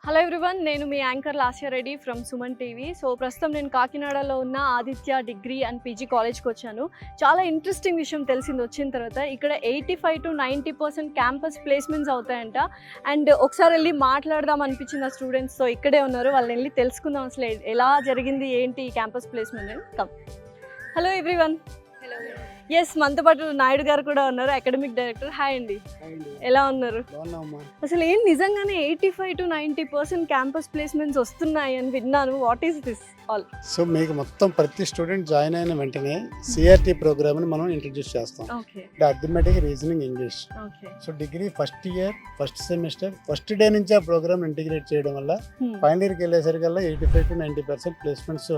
Hello everyone, నేను మీ anchor Lasya Reddy from Suman TV. So ప్రస్తుతం నేను కాకినాడలో ఉన్న ఆదిత్య డిగ్రీ అండ్ పీజీ కాలేజ్కి వచ్చాను. చాలా ఇంట్రెస్టింగ్ విషయం తెలిసింది వచ్చిన తర్వాత. ఇక్కడ 85 to 90% క్యాంపస్ ప్లేస్మెంట్స్ అవుతాయంట. అండ్ ఒకసారి వెళ్ళి మాట్లాడదాం అనిపించింది ఆ స్టూడెంట్స్తో. ఇక్కడే ఉన్నారు, వాళ్ళని వెళ్ళి తెలుసుకుందాం అసలు ఎలా జరిగింది ఏంటి ఈ క్యాంపస్ ప్లేస్మెంట్ అని. Come. Hello everyone. Hello. Yes, మనతో పాటు నాయుడు గారు కూడా ఉన్నారు, అకాడమిక్ డైరెక్టర్. హాయ్ అండి, ఎలా ఉన్నారు? అసలు ఏం నిజంగానే 85 to 90% క్యాంపస్ ప్లేస్మెంట్స్ వస్తున్నాయి అని విన్నాను. What is this all? So మీకు మొత్తం ప్రతి స్టూడెంట్ జాయిన్ అయిన వెంటనే సిఆర్టీ ప్రోగ్రామ్ ని మనం ఇంట్రడ్యూస్ చేస్తాం. Okay arithmetic, reasoning, English. Okay. So degree first year first semester first day నుంచి ఆ ప్రోగ్రామ్ ఇంటిగ్రేట్ చేయడం వల్ల ఫైనల్ ఇయర్కి వెళ్ళేసరికల్లా 85 to 90% ప్లేస్మెంట్స్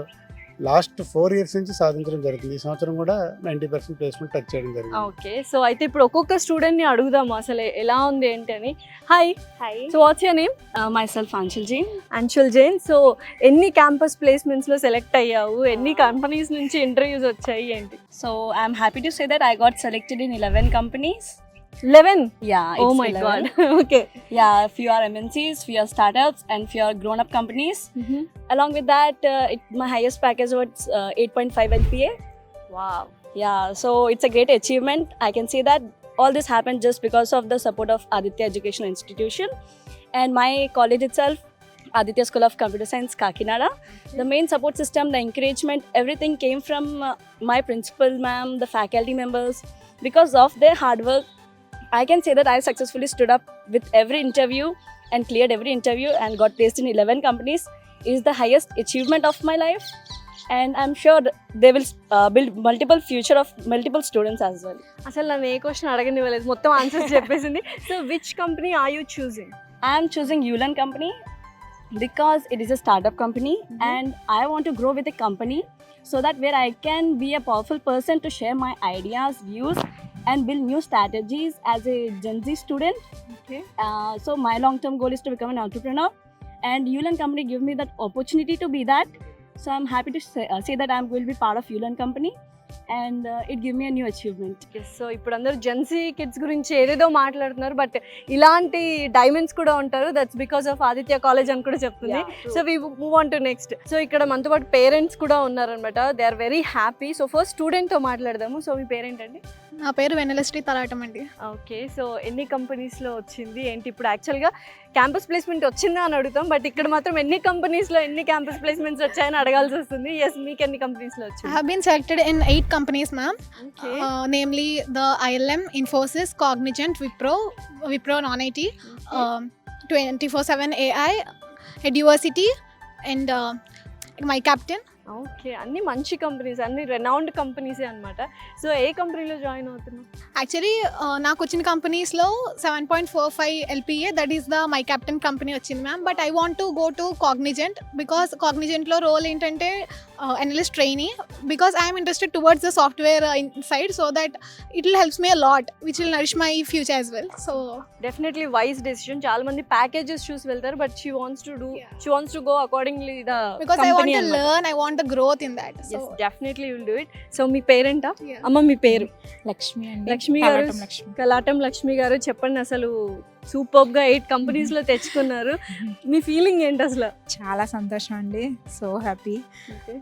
లాస్ట్ 4 years నుంచి సాధించడం జరుగుతుంది. ఈ సంవత్సరం కూడా 90% ప్లేస్మెంట్ టచ్ చేయడం జరిగింది. ఓకే. సో అయితే ఇప్పుడు ఒక్కొక్క స్టూడెంట్ ని అడుగుదాము అసలు ఎలా ఉంది ఏంటి అని. Hi. Hi. So what's your name? Myself Anshul Jain. Anshul Jain. So ఎన్ని క్యాంపస్ ప్లేస్మెంట్స్ లో సెలెక్ట్ అయ్యావు? ఎన్ని కంపెనీస్ నుంచి ఇంటర్వ్యూస్ వచ్చాయి ఏంటి? So I'm happy to say that I got selected in 11 companies. 11? Yeah. Oh it's my 11. god. Okay. Yeah, few are MNCs, few are startups, and few are grown-up companies. Along with that, my highest package was 8.5 LPA. Wow. Yeah, so it's a great achievement. I can say that all this happened just because of the support of Aditya Educational Institution and my college itself, Aditya School of Computer Science, Kakinada. The main support system, the encouragement, everything came from my principal ma'am, the faculty members. Because of their hard work, I can say that I successfully stood up with every interview and cleared every interview and got placed in 11 companies. It is the highest achievement of my life, and I'm sure they will build multiple future of multiple students as well. అసలు నన్ను ఏ question అడగనివ్వలేదు, మొత్తం answers చెప్పేసింది. So which company are you choosing? I'm choosing Ulan company because it is a startup company and I want to grow with a company so that where I can be a powerful person to share my ideas, views and build new strategies as a Gen Z student. Okay. So my long-term goal is to become an entrepreneur, and Ulan company give me that opportunity to be that. So I'm happy to say that I'm going to be part of Ulan company, and it give me a new achievement. So ఇప్పుడు అందరూ Gen Z kids గురించి ఏదేదో మాట్లాడుతున్నారు, but ఇలాంటి diamonds కూడా ఉంటారు. That's because of Aditya college అని కూడా చెప్తుంది. So we move on to next. So ఇక్కడ మనతో పాటు పేరెంట్స్ కూడా ఉన్నారనమాట. They are very happy. So first స్టూడెంట్తో మాట్లాడదాము. సో మీ పేరెంట్ అండి? నా పేరు వెన్నెలశ్రీ తలాటం అండి. ఓకే. సో ఎన్ని కంపెనీస్లో వచ్చింది ఏంటి? ఇప్పుడు యాక్చువల్గా క్యాంపస్ ప్లేస్మెంట్ వచ్చిందా అని అడుగుతాం, బట్ ఇక్కడ మాత్రం ఎన్ని కంపెనీస్లో ఎన్ని క్యాంపస్ ప్లేస్మెంట్స్ వచ్చాయని అడగాల్సి వస్తుంది. ఎస్, మీకు ఎన్ని కంపెనీస్లో వచ్చింది? I have been selected in 8 companies, ma'am. Okay. Namely the ILM, Infosys, Cognizant, Wipro non-IT, 24/7 AI, Eduversity, and my captain. Okay, అన్ని మంచి కంపెనీస్, అన్ని రెనౌండ్ కంపెనీసే అనమాట. సో ఏ కంపెనీలో జాయిన్ అవుతున్నావు? యాక్చువల్లీ నాకు వచ్చిన కంపెనీస్లో 7.45 LPA, that is the my captain company వచ్చింది ma'am. But I want to go to Cognizant because కాగ్నిజెంట్లో రోల్ ఏంటంటే analyst trainee, because I'm interested towards the software side, so that it will helps me a lot which will nourish my future as well. So definitely wise decision. చాలా మంది packages చూసి వెళ్తారు, but she wants to go accordingly the because I want to learn, I want the growth in that. So definitely will do it. So మీ పేరెంటా? అమ్మ మీ పేరు? లక్ష్మి అండి. లక్ష్మి గారు, కలాటం లక్ష్మి గారు, చెప్పండి అసలు సూపర్ గా 8 కంపెనీస్ లో తెచ్చుకున్నారు. మీ ఫీలింగ్ ఏంటి అసలు? చాలా సంతోషం అండి, సో హ్యాపీ.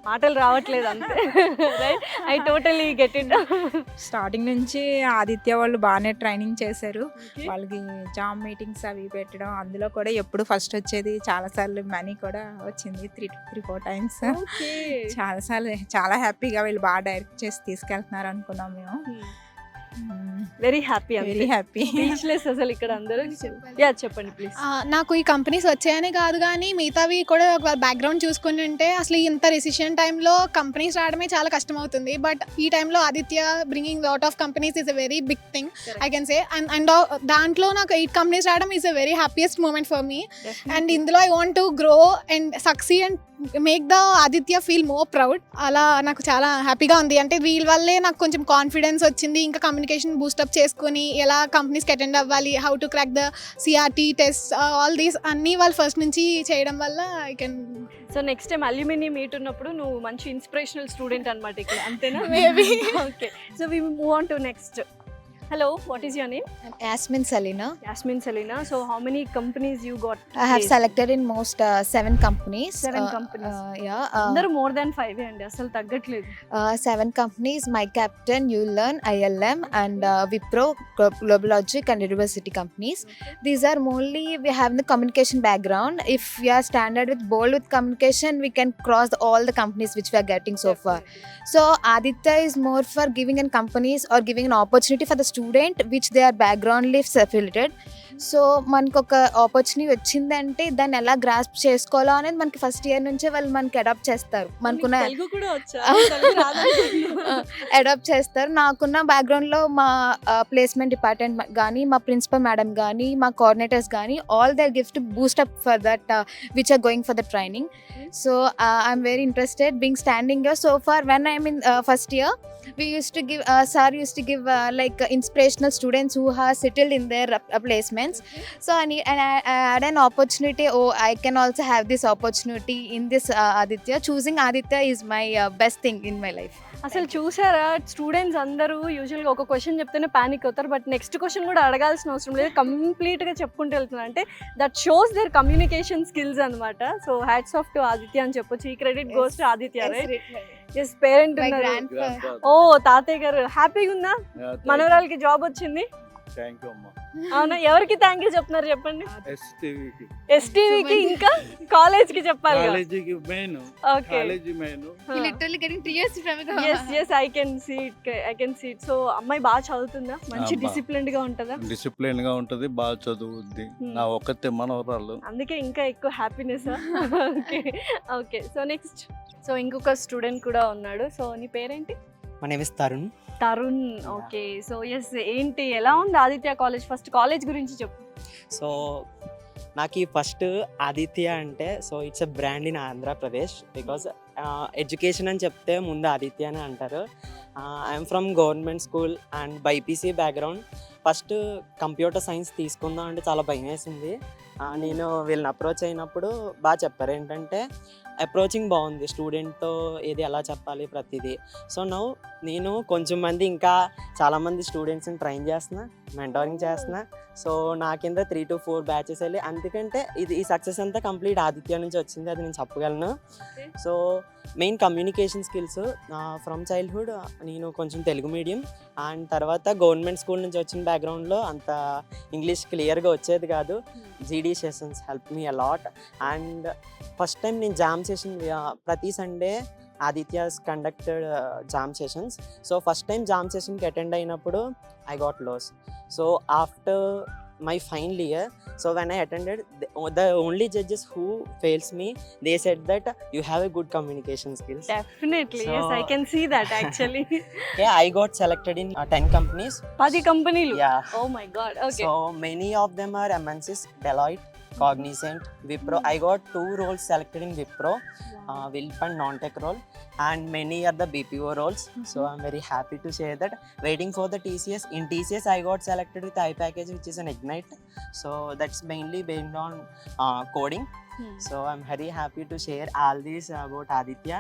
మాటలు రావట్లేదు అంతే. Right, I totally get it. Starting నుంచి ఆదిత్య వాళ్ళు బాగానే ట్రైనింగ్ చేశారు. వాళ్ళకి జాబ్ మీటింగ్స్ అవి పెట్టడం, అందులో కూడా ఎప్పుడు ఫస్ట్ వచ్చేది. చాలాసార్లు మనీ కూడా వచ్చింది, 3-4 times. చాలాసార్లు చాలా హ్యాపీగా వీళ్ళు బాగా డైరెక్ట్ చేసి తీసుకెళ్తున్నారు అనుకున్నాం మేము. Very happy, very happy. Speechless అసలు ఇక్కడ అందరూ. యా, చెప్పండి ప్లీజ్. నాకు ఈ కంపెనీస్ వచ్చాయని కాదు, కానీ మిగతావి కూడా ఒక బ్యాక్గ్రౌండ్ చూసుకుని ఉంటే అసలు ఇంత రెసిషన్ టైంలో కంపెనీస్ రావడమే చాలా కష్టం అవుతుంది. బట్ ఈ టైంలో Aditya bringing lot of companies is a very big thing I can say. And దాంట్లో నాకు 8 కంపెనీస్ రావడం is a very happiest moment for me. And ఇందులో I want to grow and succeed and make the Aditya feel more proud. అలా నాకు చాలా హ్యాపీగా ఉంది. అంటే వీళ్ళ వల్లే నాకు కొంచెం కాన్ఫిడెన్స్ వచ్చింది. ఇంకా కమ్యూనికేషన్ బూస్టప్ చేసుకుని ఎలా కంపెనీస్కి అటెండ్ అవ్వాలి, how to crack the CRT test, all these అన్నీ వాళ్ళు ఫస్ట్ నుంచి చేయడం వల్ల I can. So next time alumni meet ఉన్నప్పుడు నువ్వు మంచి ఇన్స్పిరేషనల్ స్టూడెంట్ అనమాట ఇక్కడ, అంతేనా? Maybe. Okay. So we move on to next. Hello, what is your name? I'm Yasmin Salina. Yasmin Selina. So how many companies you got? I have placed? selected in most 7 companies. 7 companies. Yeah. అందరూ more than 5 అండి, అసలు తగ్గట్లేదు. 7 companies, My Captain, ULearn, ILM, and Wipro, GlobalLogic, and University companies. These are mainly we have the communication background. If we are standard with bold with communication, we can cross all the companies which we are getting so far. So Aditya is more for giving in companies or giving an opportunity for the student which their background lives affiliated. So మనకు ఒక opportunity వచ్చిందంటే దాన్ని ఎలా grasp చేసుకోవాలో అనేది మనకి first year నుంచే వాళ్ళు మనకి అడాప్ట్ చేస్తారు. మనకున్న తెలుగు కూడా వచ్చా? అడాప్ట్ చేస్తారు. నాకున్న బ్యాక్గ్రౌండ్లో మా ప్లేస్మెంట్ డిపార్ట్మెంట్ కానీ మా ప్రిన్సిపల్ మేడం కానీ మా కోఆర్డినేటర్స్ కానీ all they give to boost up for that which are going for the training. So I'm very interested being standing here. So far when I'm in first year we used to give sir used to give like inspirational students who have settled in their placements. So I had an opportunity. Oh, I can also have this opportunity in this Aditya. Choosing Aditya is my best thing in my life. అసలు చూసారా, students అందరూ యూజువల్గా ఒక question చెప్తేనే panic అవుతారు, but next question కూడా అడగాల్సిన అవసరం లేదు, కంప్లీట్గా చెప్పుకుంటూ వెళ్తున్నారు. అంటే that shows their communication skills అనమాట. So hats off to Aditya అని చెప్పొచ్చు. ఈ credit goes to Aditya, right? Yes, parent My ఉన్నారు. grandfather. ఓ తాతయ్య గారు, హ్యాపీగా ఉందా? మనవరాలకి జాబ్ వచ్చింది. థ్యాంక్ యూ అమ్మా. అవునా, ఎవరికి థ్యాంక్ యూ చెప్తున్నారు చెప్పండి? ఎస్టీవీకి, ఎస్టీవీకి, ఇంకా కాలేజ్కి చెప్పాలి. కాలేజీకి main, okay, college main. Literally getting tears from it. yes I can see it. So అమ్మాయి బాగా చదువుతుందా? మంచి అబ్బా. డిసిప్లిన్డ్ గా ఉంటుందా? డిసిప్లిన్ గా ఉంటది, బాగా చదువుద్ది. నా ఒక్కతే మనవరాలు. అందుకే ఇంకా ఎక్కువ happiness. Okay okay, so next, so ఇంకొక స్టూడెంట్ కూడా ఉన్నాడు. సో నీ పేరేంటి? My name is Tarun. Tarun. Okay, so yes, ఏంటి, ఎలా ఉంది ఆదిత్య కాలేజ్? ఫస్ట్ కాలేజ్ గురించి చెప్పు. సో నాకు ఈ ఫస్ట్ ఆదిత్య అంటే so it's a brand in Andhra Pradesh because education అని చెప్తే ముందు ఆదిత్య అని అంటారు. I'm from government school and BiPC background. First computer science తీసుకుందాం అంటే చాలా భయం వేసింది. నేను వీళ్ళని అప్రోచ్ అయినప్పుడు బాగా చెప్పారు, ఏంటంటే అప్రోచింగ్ బాగుంది, స్టూడెంట్తో ఏది ఎలా చెప్పాలి ప్రతిదీ. సో నేను కొంచెం మంది ఇంకా చాలామంది స్టూడెంట్స్ని ట్రైన్ చేస్తున్నా, మెంటరింగ్ చేస్తున్నా. సో నా కింద 3 to 4 బ్యాచెస్ వెళ్ళి, అందుకంటే ఈ సక్సెస్ అంతా కంప్లీట్ ఆదిత్య నుంచి వచ్చింది, అది నేను చెప్పగలను. So main communication skills from childhood నేను కొంచెం తెలుగు మీడియం అండ్ తర్వాత గవర్నమెంట్ స్కూల్ నుంచి వచ్చిన బ్యాక్గ్రౌండ్లో అంత ఇంగ్లీష్ క్లియర్గా వచ్చేది కాదు. GD sessions help me a lot. And first time నేను జామ్ సెషన్ ప్రతి Sunday Aditya's conducted JAM sessions. So first time JAM సెషన్కి అటెండ్ అయినప్పుడు I got loss. So after my final year, so when I attended, the only judges who fails me, they said that you have a good communication skills. Definitely, So- yes I can see that actually. Yeah, I got selected in 10 companies. 10 కంపెనీలు. Yeah. Oh my god. Okay. So many of them are MNCs, Deloitte, Cognizant, Wipro. I got 2 roles selected in Wipro, Wilp and non-tech role, and many are the BPO roles. So I'm very happy to share that. Waiting for the TCS. In TCS, I got selected with iPackage, which is an Ignite. So that's mainly based on coding. So I'm very happy to share all this about Aditya,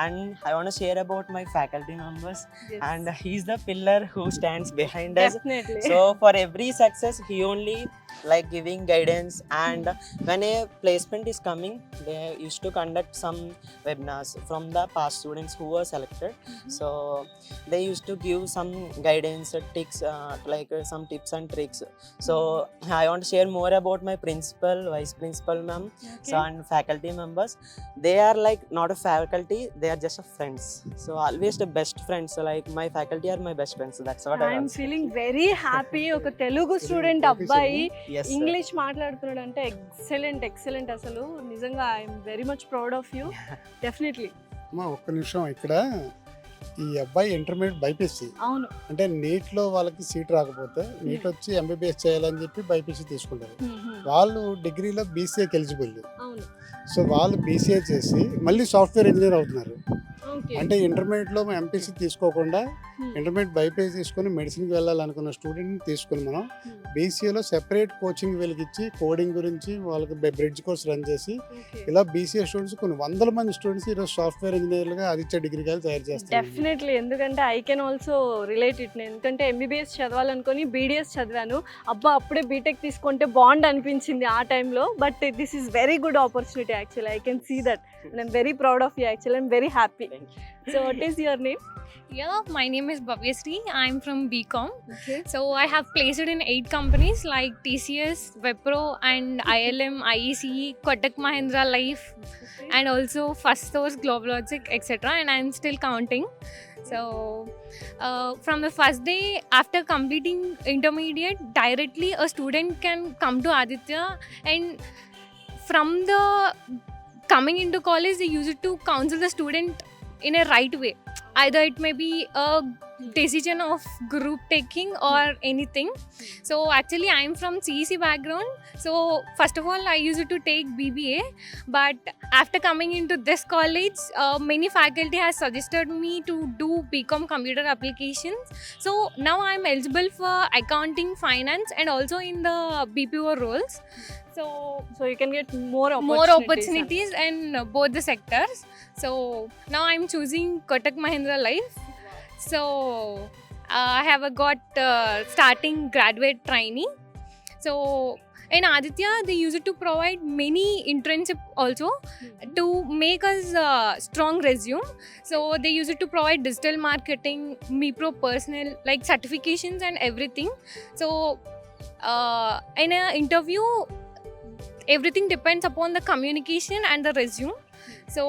and I want to share about my faculty members. Yes. And he's the pillar who stands behind us. Definitely. So for every success, he only like giving guidance. And when a placement is coming, they used to conduct some webinars from the past students who were selected. So they used to give some guidance, tips, like some tips and tricks. So I want to share more about my principal, vice principal ma'am, so and faculty members. They are like not a faculty, they are just a friends. So always the best friends. So like my faculty are my best friends. So that's what I I'm want to say. Feeling very happy. ఒక Telugu student అబ్బాయి Yes, sir. English మాట్లాడుతున్నాడు అంటే excellent. అసలు నిజంగా I'm very much proud of you. Definitely. అమ్మా ఒక్క నిమిషం, ఇక్కడ ఈ అబ్బాయి ఇంటర్మీడియట్ బైపీసీ, అవును. అంటే నీట్లో వాళ్ళకి సీట్ రాకపోతే నీట్ వచ్చి ఎంబీబీఎస్ చేయాలని చెప్పి బైపీసీ తీసుకుంటారు. వాళ్ళు డిగ్రీలో బీసీఏకి ఎలిజిబుల్. అవును. సో వాళ్ళు బీసీఏ చేసి మళ్ళీ సాఫ్ట్వేర్ ఇంజనీర్ అవుతున్నారు. ఓకే. అంటే ఇంటర్మీడియట్లో ఎంపీసీ తీసుకోకుండా ఇంటర్మీడియట్ బైపీసీ తీసుకొని మెడిసిన్కి వెళ్ళాలనుకున్న స్టూడెంట్ని తీసుకొని మనం బీసీఏలో సెపరేట్ కోచింగ్ వెలిగించి కోడింగ్ గురించి వాళ్ళకి బ్రిడ్జ్ కోర్స్ రన్ చేసి ఇలా బీసీఏ స్టూడెంట్స్ కొన్ని వందల మంది స్టూడెంట్స్ ఈరోజు సాఫ్ట్వేర్ ఇంజనీర్లుగా ఆదిత్య డిగ్రీ కాలేజ్ తయారు చేస్తారు. డెఫినెట్లీ, ఎందుకంటే I can also relate it. నేను ఎందుకంటే ఎంబీబీఎస్ చదవాలనుకొని బీడీఎస్ చదివాను. అబ్బా అప్పుడే బీటెక్ తీసుకుంటే బాగుండు అనిపించింది ఆ టైంలో. But this is very good opportunity actually. I can see that and I'm very proud of you actually. I'm very happy. So what is your name? Yeah, my name is Bhavyasri. I'm from BCom. Okay. So I have placed in 8 companies like TCS, Wipro, and ILM, IECE, Kotak Mahindra Life, and also First Source, GlobalLogic, etc. And I'm still counting. So from the first day after completing intermediate, directly a student can come to Aditya, and from the coming into college, they use it to counsel the student in a right way. Either it may be a decision of group taking or anything. So actually I'm from CEC background. So first of all I used to take BBA, but after coming into this college, many faculty has suggested me to do BCom computer applications. So now I'm eligible for accounting, finance, and also in the BPO roles. So you can get more opportunities in both the sectors. So now I'm choosing Kotak Mahindra Life. So I have got starting graduate trainee. So in Aditya they used to provide many internship also to make us strong resume. So they used to provide digital marketing, MePro personal, like certifications and everything. So in an interview, everything depends upon the communication and the resume. So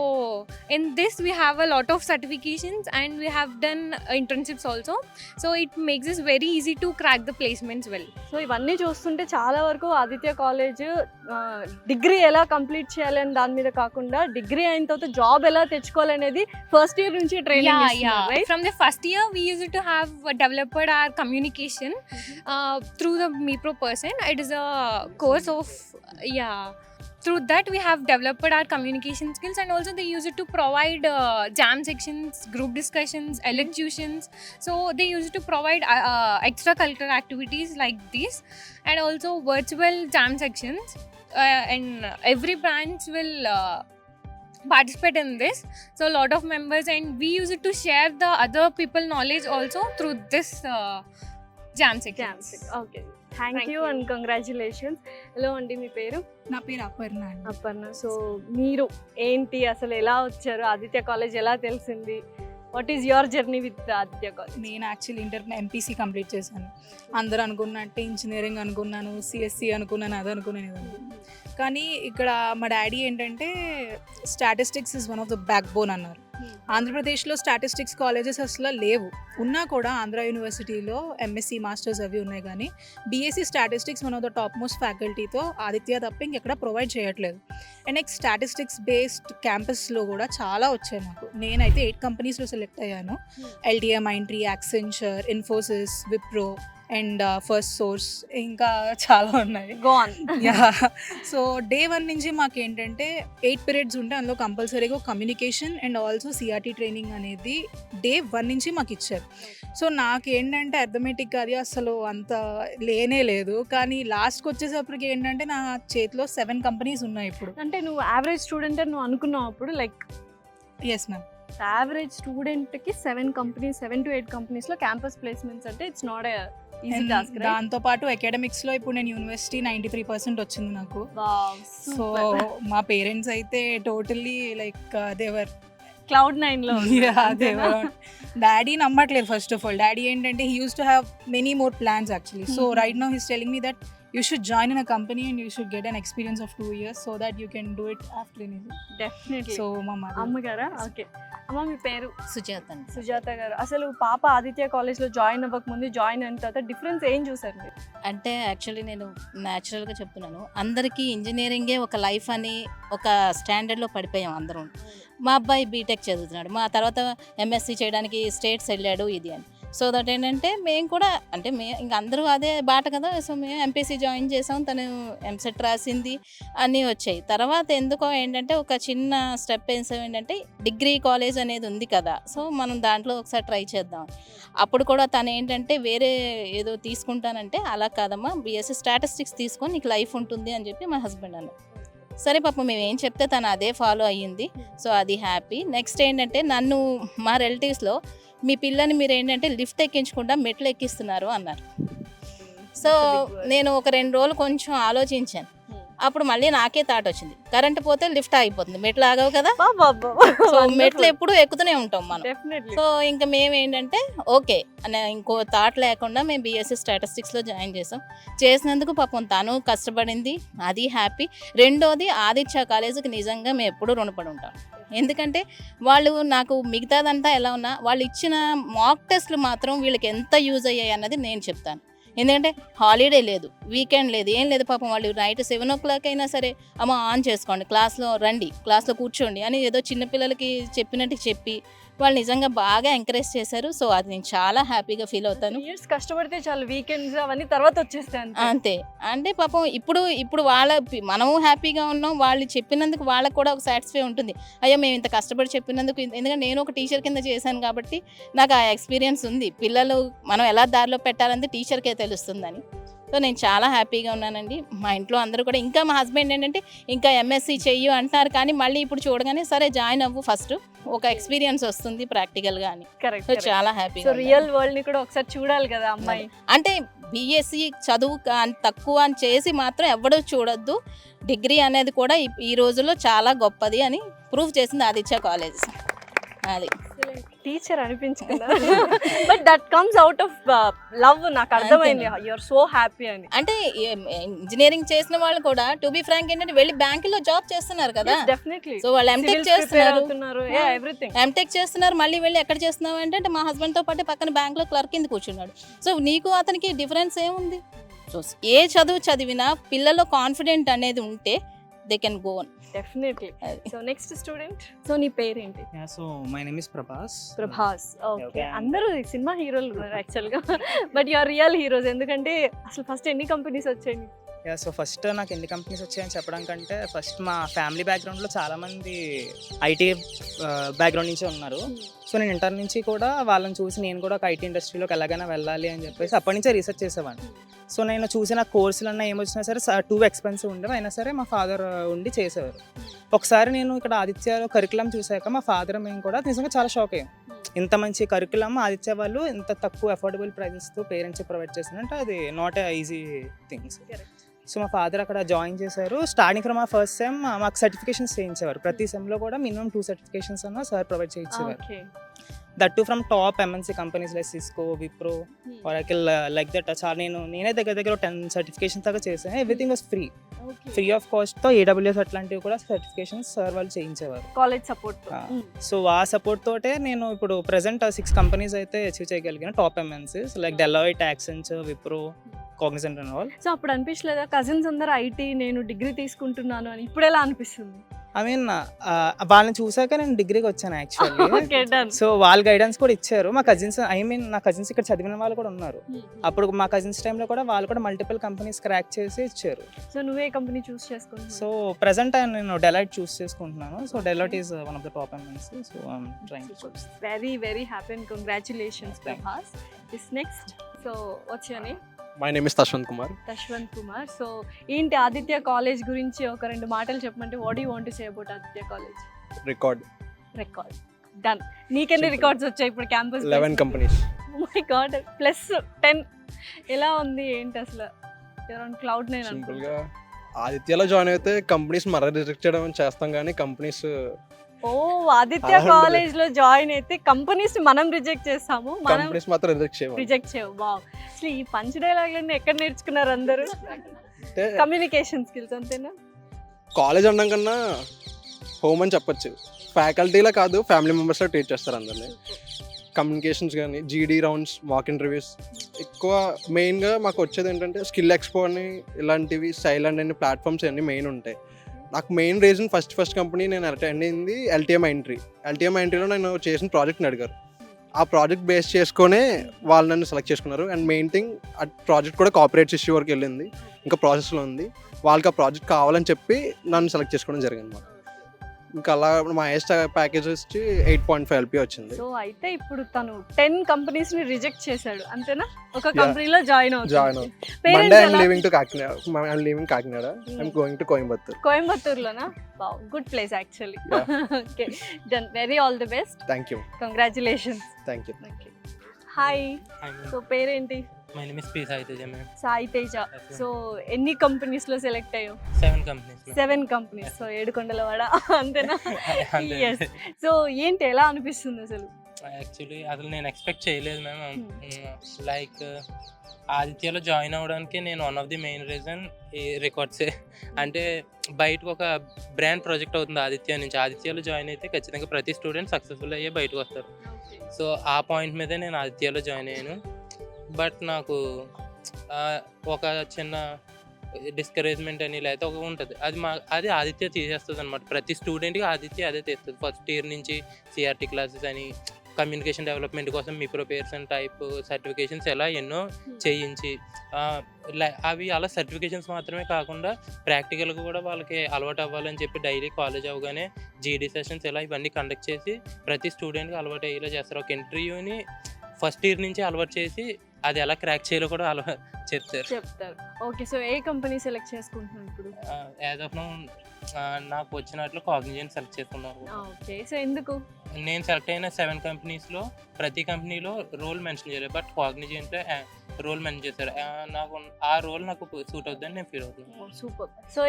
in this we have a lot of certifications and we have done internships also. So it makes it very easy to crack the placements well. So ఇవన్నీ చూస్తుంటే చాలా వరకు Aditya college degree ఎలా complete చేయాలని దాని మీద కాకుండా degree అయిన తర్వాత జాబ్ ఎలా తెచ్చుకోవాలనేది ఫస్ట్ ఇయర్ నుంచి ట్రైనింగ్ ఇస్తున్నారు, right? From the first year we used to have developed our communication through the MePro person. It is a course of through that we have developed our communication skills, and also they use it to provide jam sections, group discussions, elocutions. So they use it to provide extracurricular activities like this, and also virtual jam sections, and every branch will participate in this. So a lot of members, and we use it to share the other people knowledge also through this jam sections. Okay, thank you and congratulations. Hello అండి, మీ పేరు? నా పేరు అపర్ణ అండి. Aparna. So మీరు ఏంటి, అసలు ఎలా వచ్చారు, ఆదిత్య కాలేజ్ ఎలా తెలిసింది? What is your journey with Aditya college? నేను యాక్చువల్లీ ఇంటర్ ఎంపీసీ కంప్లీట్ చేశాను. అందరూ అనుకున్నట్టే ఇంజనీరింగ్ అనుకున్నాను, సిఎస్సి అనుకున్నాను, అది అనుకున్నాను, ఇది అనుకున్నాను. కానీ ఇక్కడ మా డాడీ ఏంటంటే statistics is one of the back bone అన్నారు. ఆంధ్రప్రదేశ్లో స్టాటిస్టిక్స్ కాలేజెస్ అసలు లేవు. ఉన్నా కూడా ఆంధ్ర యూనివర్సిటీలో ఎంఎస్సీ మాస్టర్స్ అవి ఉన్నాయి, కానీ BSc statistics one of the top most ఫ్యాకల్టీతో ఆదిత్య తప్ప ఇంకెక్కడ ప్రొవైడ్ చేయట్లేదు. అండ్ నెక్స్ట్ స్టాటిస్టిక్స్ బేస్డ్ క్యాంపస్లో కూడా చాలా వచ్చాయి నాకు. నేనైతే 8 కంపెనీస్లో సెలెక్ట్ అయ్యాను. LTM, Mindtree, Accenture, Infosys, Wipro and first source, ఇంకా చాలా ఉన్నాయి. సో డే 1 నుంచి మాకు ఏంటంటే 8 పీరియడ్స్ ఉంటే అందులో కంపల్సరీగా communication and also CRT training అనేది డే 1 నుంచి మాకు ఇచ్చారు. సో నాకు ఏంటంటే అర్థమెటిక్ అది అసలు అంత లేనే లేదు. కానీ లాస్ట్కి వచ్చేసప్పటికి ఏంటంటే నా చేతిలో 7 కంపెనీస్ ఉన్నాయి ఇప్పుడు. అంటే నువ్వు యావరేజ్ స్టూడెంట్ అని నువ్వు అనుకున్నావు అప్పుడు, లైక్? Yes ma'am. యావరేజ్ స్టూడెంట్కి 7 to 8 కంపెనీస్లో క్యాంపస్ ప్లేస్మెంట్స్ అంటే it's not a easy task. దాంతో పాటు అకాడమిక్స్లో ఇప్పుడు నేను యూనివర్సిటీ 93% వచ్చింది నాకు. సో మా పేరెంట్స్ అయితే టోటల్లీ లైక్ దేవర్ Cloud 9లో. డాడీ నమ్మట్లేదు. ఫస్ట్ ఆఫ్ ఆల్ డాడీ ఏంటంటే he use to have many more plans actually. So right now he's telling me that you should join in a company and you should get an experience of 2 years so that you can do it after anything. Definitely. So mama అమ్మగారా? Okay అమ్మ, మీ పేరు? సుజాత. సుజాత గారు. అసలు పాప ఆదిత్య కాలేజ్లో join అవ్వకముందు, join అయిన తర్వాత డిఫరెన్స్ ఏం చూసారు మీరు? అంటే యాక్చువల్లీ నేను న్యాచురల్గా చెప్తున్నాను, అందరికీ ఇంజనీరింగే ఒక లైఫ్ అని ఒక స్టాండర్డ్లో పడిపోయాం అందరం. మా అబ్బాయి బీటెక్ చదువుతున్నాడు, మా తర్వాత ఎంఎస్సి చేయడానికి స్టేట్స్ వెళ్ళాడు ఇది అని. సో దట్ ఏంటంటే మేము కూడా అంటే ఇంక అందరూ అదే బాట కదా. సో మేము ఎంపీసీ జాయిన్ చేసాం, తను ఎంసెట్ రాసింది, అన్నీ వచ్చాయి. తర్వాత ఎందుకో ఏంటంటే ఒక చిన్న స్టెప్ ఏంటంటే డిగ్రీ కాలేజ్ అనేది ఉంది కదా, సో మనం దాంట్లో ఒకసారి ట్రై చేద్దాం. అప్పుడు కూడా తను ఏంటంటే వేరే ఏదో తీసుకుంటానంటే అలా కాదమ్మా, బీఎస్సీ స్టాటిస్టిక్స్ తీసుకొని నీకు లైఫ్ ఉంటుంది అని చెప్పి మా హస్బెండ్ అన్నారు. సరే పాపం మేము ఏం చెప్తే తను అదే ఫాలో అయ్యింది. సో అది హ్యాపీ. నెక్స్ట్ ఏంటంటే నన్ను మా రిలేటివ్స్లో మీ పిల్లని మీరు ఏంటంటే లిఫ్ట్ ఎక్కించకుండా మెట్లు ఎక్కిస్తున్నారు అన్నారు. సో నేను ఒక 2 రోజులు కొంచెం ఆలోచించాను. అప్పుడు మళ్ళీ నాకే థాట్ వచ్చింది, కరెంట్ పోతే లిఫ్ట్ ఆగిపోతుంది, మెట్లు ఆగవు కదా. సో మెట్లు ఎప్పుడు ఎక్కుతూనే ఉంటాం మనం. సో ఇంకా మేము ఏంటంటే ఓకే అనే ఇంకో థాట్ లేకుండా మేము బీఎస్సీ స్టాటిస్టిక్స్లో జాయిన్ చేసినందుకు పాపం తను కష్టపడింది, అది హ్యాపీ. రెండోది ఆదిత్య కాలేజీకి నిజంగా మేము ఎప్పుడూ రుణపడి ఉంటాం. ఎందుకంటే వాళ్ళు నాకు మిగతాదంతా ఎలా ఉన్నా వాళ్ళు ఇచ్చిన మాక్ టెస్ట్లు మాత్రం వీళ్ళకి ఎంత యూజ్ అయ్యాయి అన్నది నేను చెప్తాను. ఎందుకంటే హాలిడే లేదు, వీకెండ్ లేదు, ఏం లేదు. పాపం వాళ్ళు నైట్ 7 o'clock అయినా సరే అమ్మ ఆన్ చేసుకోండి, క్లాస్లో రండి, క్లాస్లో కూర్చోండి అని ఏదో చిన్నపిల్లలకి చెప్పినట్టు చెప్పి వాళ్ళు నిజంగా బాగా ఎంకరేజ్ చేశారు. సో అది నేను చాలా హ్యాపీగా ఫీల్ అవుతాను. ఇయర్స్ కష్టపడితే చాలు, వీకెండ్స్ అవన్నీ తర్వాత వచ్చేస్తాయి అంతే. అంటే పాపం ఇప్పుడు మనము హ్యాపీగా ఉన్నాం, వాళ్ళు చెప్పినందుకు వాళ్ళకు కూడా ఒక సాటిస్ఫై ఉంటుంది. అయ్యో మేము ఇంత కష్టపడి చెప్పినందుకు, ఎందుకంటే నేను ఒక టీచర్ కింద చేశాను కాబట్టి నాకు ఆ ఎక్స్పీరియన్స్ ఉంది. పిల్లలు మనం ఎలా దారిలో పెట్టాలంటే టీచర్కే తెలుస్తుందని. సో నేను చాలా హ్యాపీగా ఉన్నానండి. మా ఇంట్లో అందరూ కూడా, ఇంకా మా హస్బెండ్ ఏంటంటే ఇంకా ఎంఎస్సి చెయ్యు అంటున్నారు, కానీ మళ్ళీ ఇప్పుడు చూడగానే సరే జాయిన్ అవ్వు, ఫస్ట్ ఒక ఎక్స్పీరియన్స్ వస్తుంది ప్రాక్టికల్గా అని. కరెక్ట్. సో చాలా హ్యాపీగా. సో రియల్ వరల్డ్ ని కూడా ఒకసారి చూడాలి కదా అమ్మాయి. అంటే బీఎస్సీ చదువు తక్కువ అని చేసి మాత్రం ఎవడూ చూడొద్దు. డిగ్రీ అనేది కూడా ఈ రోజుల్లో చాలా గొప్పది అని ప్రూవ్ చేసింది ఆదిత్య కాలేజ్. అది టీచర్ అనిపించుకున్నా, but that comes out of love. నాకు అర్థమైంది, యు ఆర్ సో హ్యాపీ అని. అంటే ఇంజనీరింగ్ చేసిన వాళ్ళు కూడా టు బి ఫ్రాంక్ ఏంటంటే వెళ్ళి బ్యాంకులో జాబ్ చేస్తున్నారు కదా. డెఫినెట్లీ. సో వాళ్ళు ఎంటెక్ చేస్తున్నారు, మళ్ళీ వెళ్ళి ఎక్కడ చేస్తున్నావు అంటే మా హస్బెండ్ తో పాటు పక్కన బ్యాంక్ లో క్లర్క్ కింద కూర్చున్నాడు. సో నీకు అతనికి డిఫరెన్స్ ఏముంది? సో ఏ చదువు చదివినా పిల్లల్లో కాన్ఫిడెంట్ అనేది ఉంటే they can go on. Definitely. So next student. So నీ పేరేంటి? So my name is Prabhas. Okay. అందరూ సినిమా హీరోలు ఉన్నారు యాక్చువల్గా, but you are real heroes. ఎందుకంటే అసలు ఫస్ట్ ఎన్ని కంపెనీస్ వచ్చాయి? సో ఫస్ట్ నాకు ఎన్ని కంపెనీస్ వచ్చాయని చెప్పడం కంటే ఫస్ట్ మా ఫ్యామిలీ బ్యాక్గ్రౌండ్లో చాలామంది ఐటీ బ్యాక్గ్రౌండ్ నుంచే ఉన్నారు. సో నేను ఇంటర్ నుంచి కూడా వాళ్ళని చూసి నేను కూడా ఒక ఐటీ ఇండస్ట్రీలోకి ఎలాగైనా వెళ్ళాలి అని చెప్పేసి అప్పటి నుంచే రీసెర్చ్ చేసేవాడిని. సో నేను చూసిన కోర్సులన్నా ఏమొచ్చినా సరే టూ ఎక్స్పెన్సివ్ ఉండేవి, అయినా సరే మా ఫాదర్ ఉండి చేసేవారు. ఒకసారి నేను ఇక్కడ ఆదిత్యలో కరికులం చూసాక మా ఫాదర్ మేము కూడా నిజంగా చాలా షాక్ అయ్యాం. ఇంత మంచి కరికులం ఆదిత్య వాళ్ళు ఇంత తక్కువ అఫోర్డబుల్ ప్రైజెస్తో పేరెంట్స్ ప్రొవైడ్ చేస్తారంటే అది not a easy things. So మా ఫాదర్ అక్కడ జాయిన్ చేశారు. స్టార్టింగ్ ఫ్రమ్ మా ఫస్ట్ సెమ్ మాకు సర్టిఫికేషన్స్ చేయించేవారు. ప్రతి సెమ్లో కూడా మినిమం 2 సర్టిఫికేషన్స్ అన్న సార్ ప్రొవైడ్ చేయించేవారు. That to from top MNC companies like Cisco, Wipro, Oracle, like that. చాలా నేనే దగ్గర 10 సర్టిఫికేషన్స్ దాకా చేశాను. ఎవ్రీథింగ్ వాస్ ఫ్రీ ఆఫ్ కాస్ట్తో. ఏడబ్ల్యూఎస్ అట్లాంటివి కూడా సర్టిఫికేషన్స్ సార్ వాళ్ళు చేయించేవారు కాలేజ్ సపోర్ట్. సో ఆ సపోర్ట్ తోటే నేను ఇప్పుడు ప్రెసెంట్ 6 కంపెనీస్ అయితే అచీవ్ చేయగలిగాను, top MNCs like Deloitte, Accenture, Wipro, Cognizant and all. So అప్పుడు అనిపించలేదా కజిన్స్ అందరూ ఐటీ, నేను డిగ్రీ తీసుకుంటున్నాను అని? ఇప్పుడు ఎలా అనిపిస్తుంది? ఐ మీన్ వాళ్ళని చూసాక నేను డిగ్రీకి వచ్చాను యాక్చువల్లీ. సో వాళ్ళ గైడెన్స్ కూడా ఇచ్చారు. మా కజిన్స్ నా కజిన్స్ ఇక్కడ చదివిన వాళ్ళు కూడా ఉన్నారు. అప్పుడు మా కజిన్స్ టైంలో కూడా వాళ్ళు కూడా మల్టిపుల్ కంపెనీస్ క్రాక్ చేసి ఇచ్చారు. సో నువ్వే కంపెనీ చూస్ చేసుకున్నావు? సో ప్రెసెంట్ నేను డెలాయిట్ చూస్ చేసుకుంటున్నాను. So Deloitte is one of the top MNC. So I'm trying to choose. Very very happy and congratulations Prabhas. This next. So what's your name? My name is Tashwanth Kumar. So ఏంటి Aditya college గురించి ఒక 2 మాటలు చెప్పమంటే what you want to say about Aditya college? Record done. నీకెన్ని records వచ్చాయి ఇప్పుడు campus? 11 companies. My God, +10. ఎలా ఉంది ఏంటి అసలు? Around cloud 9. సింపుల్గా ఆదిత్యలో జాయిన్ అయితే కంపెనీస్ మరీ రిజెక్ట్ చేయడం చేస్తాం, కానీ కంపెనీస్ ఆదిత్య కాలేజ్ లో జాయిన్ అయితే కంపెనీస్ మనం రిజెక్ట్ చేస్తాము, కంపెనీస్ మాత్రం రిజెక్ట్ చేయవు. వావ్, అసలు ఈ పంచ్ డైలాగ్లన్నీ ఎక్కడ నేర్చుకున్నారు అందరూ? కమ్యూనికేషన్ స్కిల్స్ అంతేనా? కాలేజ్ అనడం కన్నా హోమ్ అని చెప్పొచ్చు. ఫ్యాకల్టీలో కాదు, ఫ్యామిలీ మెంబర్స్లో ట్రీట్ చేస్తారు అందరినీ. కమ్యూనికేషన్స్ కానీ, జీడీ రౌండ్స్, మాక్ ఇంటర్వ్యూస్ ఎక్కువ. మెయిన్గా మాకు వచ్చేది ఏంటంటే స్కిల్ ఎక్స్పో అని, ఇలాంటివి సైలెంట్ అనే ప్లాట్ఫామ్స్ అన్నీ మెయిన్ ఉంటాయి. నాకు మెయిన్ రీజన్ ఫస్ట్ కంపెనీ నేను అటెండ్ అయింది ఎల్టీఎం ఎంట్రీలో నేను చేసిన ప్రాజెక్ట్ని అడిగారు. ఆ ప్రాజెక్ట్ బేస్ చేసుకొనే వాళ్ళు నన్ను సెలెక్ట్ చేసుకున్నారు. అండ్ మెయిన్ థింగ్ ఆ ప్రాజెక్ట్ కూడా కాపరేట్స్ ఇష్యూ వరకు వెళ్ళింది, ఇంకా ప్రాసెస్లో ఉంది. వాళ్ళకి ఆ ప్రాజెక్ట్ కావాలని చెప్పి నన్ను సెలెక్ట్ చేసుకోవడం జరిగింది అన్నమాట. ఇంకా అలా మా హైయెస్ట్ ప్యాకేజ్ వచ్చి 8.5 LP వచ్చింది. సో అయితే ఇప్పుడు తను 10 కంపెనీస్ ని రిజెక్ట్ చేశాడు అంతేనా? ఒక కంపెనీలో join join Monday I'm leaving to Kakinada. I'm leaving Kakinada, I'm going to Coimbatore. కోయంబత్తూర్లోనా? Wow, good place actually. Okay, done. Very all the best. Thank you. Congratulations. Thank you. Hi, so పేరేంటి? My name is P Sai Teja ma'am. Sai Teja. So ఎన్ని companies లో select అయ్యావు? 7 companies. 7 companies. So ఏడుకొండలవాడ అంతేనా? Yes. So ఏంటి, ఎలా అనిపిస్తుంది అసలు? యాక్చువల్లీ అసలు నేను ఎక్స్పెక్ట్ చేయలేదు మ్యామ్. లైక్ ఆదిత్యలో జాయిన్ అవ్వడానికి నేను one of the main reason ఈ రికార్డ్సే. అంటే బయటకు ఒక బ్రాండ్ ప్రాజెక్ట్ అవుతుంది ఆదిత్య నుంచి. ఆదిత్యలో జాయిన్ అయితే ఖచ్చితంగా ప్రతి స్టూడెంట్ సక్సెస్ఫుల్ అయ్యే బయటకు వస్తారు. సో ఆ పాయింట్ మీదే నేను ఆదిత్యలో జాయిన్ అయ్యాను. బట్ నాకు ఒక చిన్న డిస్కరేజ్మెంట్ అని లేకపోతే ఒక ఉంటుంది, అది ఆదిత్య తీసేస్తుంది అనమాట. ప్రతి స్టూడెంట్కి ఆదిత్య అదే తీస్తుంది. ఫస్ట్ ఇయర్ నుంచి సిఆర్టీ క్లాసెస్ అని, కమ్యూనికేషన్ డెవలప్మెంట్ కోసం మీ ప్రిపరేషన్ టైప్ సర్టిఫికేషన్స్ ఎలా ఎన్నో చేయించి, అవి అలా సర్టిఫికేషన్స్ మాత్రమే కాకుండా ప్రాక్టికల్గా కూడా వాళ్ళకి అలవాటు అవ్వాలని చెప్పి డైలీ కాలేజ్ అవ్వగానే జీడీ సెషన్స్ ఇలా ఇవన్నీ కండక్ట్ చేసి ప్రతి స్టూడెంట్కి అలవాటు అయ్యేలా చేస్తారు. ఒక ఇంటర్వ్యూని ఫస్ట్ ఇయర్ నుంచి అలవాటు చేసి అది ఎలా క్రాక్ చేయాలో కూడా చెప్తారు. ఓకే, సో ఏ కంపెనీ సెలెక్ట్ చేసుకుంటున్నాను ఇప్పుడు? యాజ్ ఆఫ్ నౌ నాకు వచ్చినట్లు కాగ్నిజెంట్ సెలెక్ట్ చేసుకున్నాను. ఓకే, సో ఎందుకు? నేను సెలెక్ట్ అయిన 7 కంపెనీస్లో ప్రతి కంపెనీలో రోల్ మెన్షన్ చేయలేదు, బట్ కాగ్నిజెంట్లో రోల్ మెన్షన్ చేశారు. నాకు ఆ రోల్ నాకు సూట్ అవుతుందని నేను ఫీల్ అవుతున్నాను. సూపర్. సో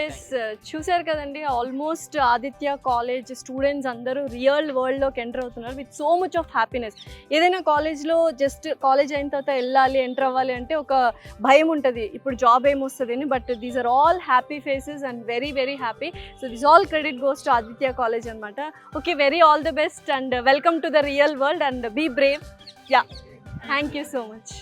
చూసారు కదండి, ఆల్మోస్ట్ ఆదిత్య కాలేజ్ స్టూడెంట్స్ అందరూ రియల్ వరల్డ్లోకి ఎంటర్ అవుతున్నారు with so much of happiness. ఏదైనా కాలేజ్లో జస్ట్ కాలేజ్ అయిన తర్వాత వెళ్ళాలి, ఎంటర్ అవ్వాలి అంటే ఒక భయం ఉంటుంది, ఇప్పుడు జాబ్ ఏమొస్తుంది అని. But these are all happy faces and very very happy. So this all credit goes to Aditya college అనమాట. Okay, very all the best and welcome to the real world and be brave. Yeah, thank you so much.